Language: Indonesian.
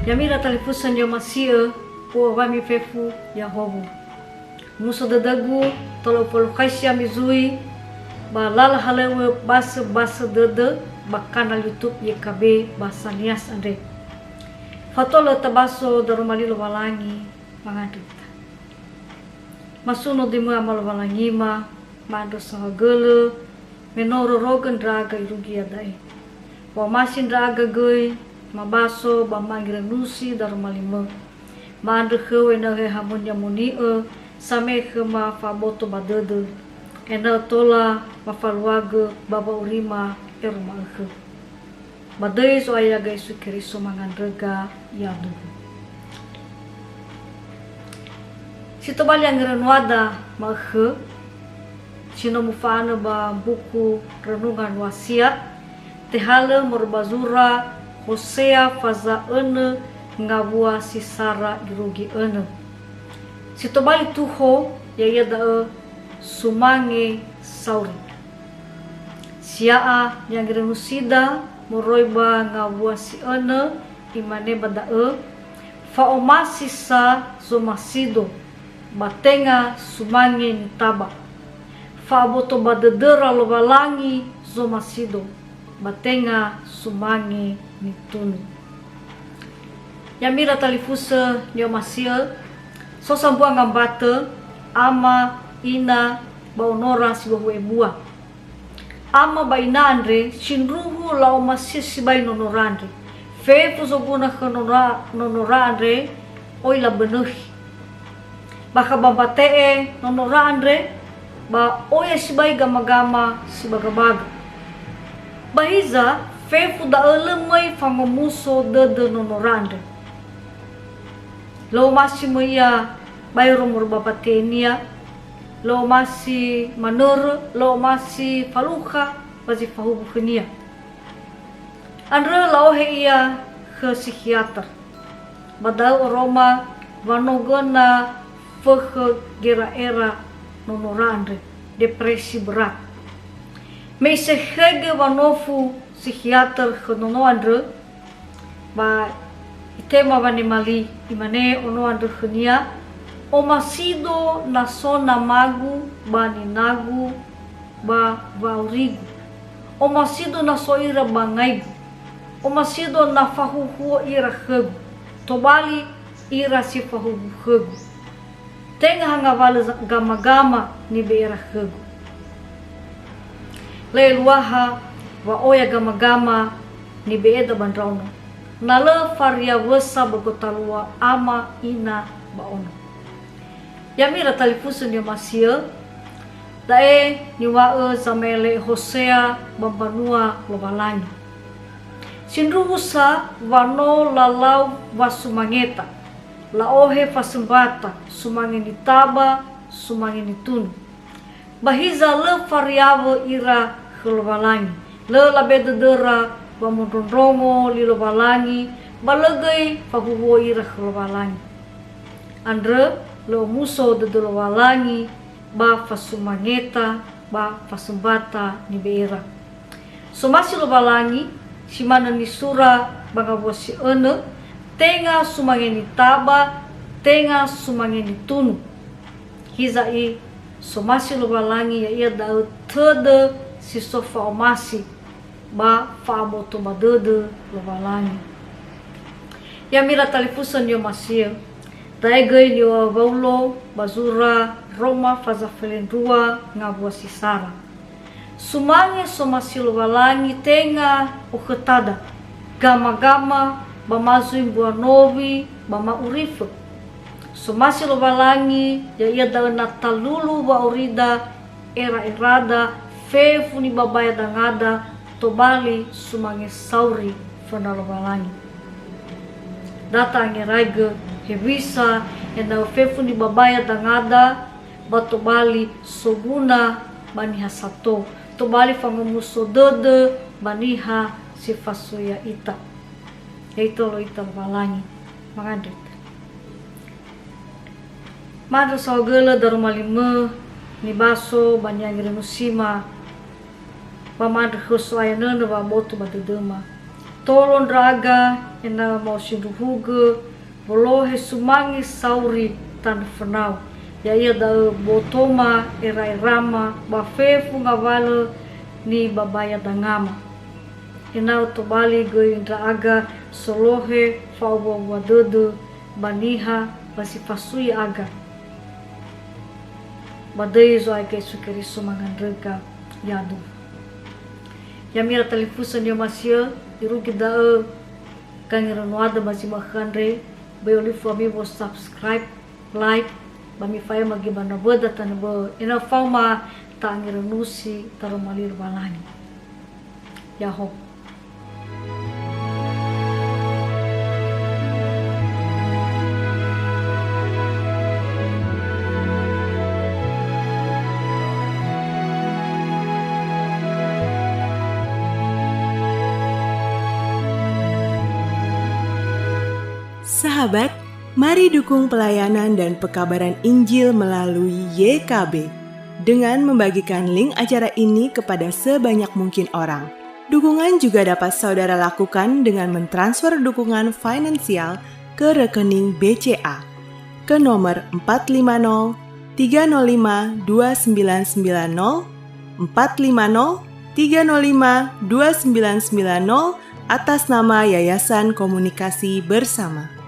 Yamira talifusan yo masia po wami fefu ya hobu. Muso dadagu tolo polo kaisya mizui ba lala halewe basa dede ba kanal YouTube YKB bahasa Nias Andre. Fatolo tabaso darumalilo walangi mangadita. Masuno di mga malawalangima mando sa hagele menoro rogan draga irugi adai. Wa masin draga goy mabaso ba mangira nusi darumalima. Mando hewe na he hamunya muni same he ma faboto badede. Ena tola mafaluaga baba urima eruma he. Badai so ayaga isu kiriso mangandraga yadu. Sito bali ang renwada mahe. Sino mufana ba buku renungan wasiat. Tehala morbazura Hosea faza ene ngabua sisara girugi ene. Sito bali tuho yayada sumange sauri. Siaa yang renusida moroiba ngabua si ene imane bada faomasisa somasido batenga sumange nitaba faaboto badedera lobalangi somasido batenga sumange nitunu. Yamira talifusa nyomasia so sambua ngambate ama ina baonora si bahu ebua ama baina andre sinruhu lao masis si bai nonorandre fefu sobuna ke nonora andre oila benuhi baka babatee nonora andre ba oya si bai gama-gama si baga-baga bahiza fefu da elemai fangomuso dede nonora andre lo masih maya bayro murbapatenia lo masih manur lo masih faluka basi fahubukhnia andre lao heia ke psikiater badal roma vanogona fekhe gera era nonorandre depresi berat meise hege vanofu psikiater ke nonoandre ba itema vane mali imane ono andro khnia o masido na sona magu bani nagu ba vaurigu o masido na soira bangaigu o masido na fahuhu ira khegu tobali ira si fahuhu khegu tenga hanga vale gama-gama ni beira khegu leiluaha wa oya gama-gama ni beeda bandrauno nala faria wesa bagotalua ama ina baono. Yamira talifusun ni masia dae niwa zamele Hosea bambanua lobalangi. Sinruhusa wano lalau wasumangeta laohe fasembata sumangeni taba sumangeni tunu. Bahiza le fariawo ira lobalangi le labededera bamundrongo lilo balangi balagai fahuwo ira balangi andre lo muso de lo balangi ba fasumangeta ba fasembata ni beira so masih lo balangi si mana ni sura banga bosi ene tenga sumangeni taba tenga sumangeni tunu hizai so masih lo balangi ya ia da tede si sofa omasi ba faaboto badede lobalangi. Yamira talifusan yo masia taegay yo baulo bazura Roma fazafelendua ngabua sisara sumange somasi lobalangi tenga uketada gama-gama bamazui bua novi bama urife somasi lobalangi ya ia da natalulu ba urida era erada fefu ni babaya dangada tobali sumange sauri fanalobalangi data angeraige hebisa ena fefu ni babaya dangada batobali soguna baniha sato tobali fangomuso dede baniha sifasuya ita yaitu lo ita balangi mangadit madro saugela darumalime ni baso banyangire musima pamad khuswayana wa botu baduduma tolong draga ena mau sinduhuge bolohe sumangi sauri tan fenau ya ia da botoma era irama bafefu ngawale ni babaya dangama ena to bali ge draga solohe fawo wadodo baniha basi fasui aga badai zo ai ke sukeri sumangan rega yadu ya mira telefusan yo masih irugi da kangira noada masih makanre bayoli fami bo subscribe like bami faya magi bana boda tan bo ina fauma tangira nusi tarumalir balani ya ho. Sahabat, mari dukung pelayanan dan pekabaran Injil melalui YKB dengan membagikan link acara ini kepada sebanyak mungkin orang. Dukungan juga dapat saudara lakukan dengan mentransfer dukungan finansial ke rekening BCA ke nomor 450 305 2990 450 305 2990 atas nama Yayasan Komunikasi Bersama.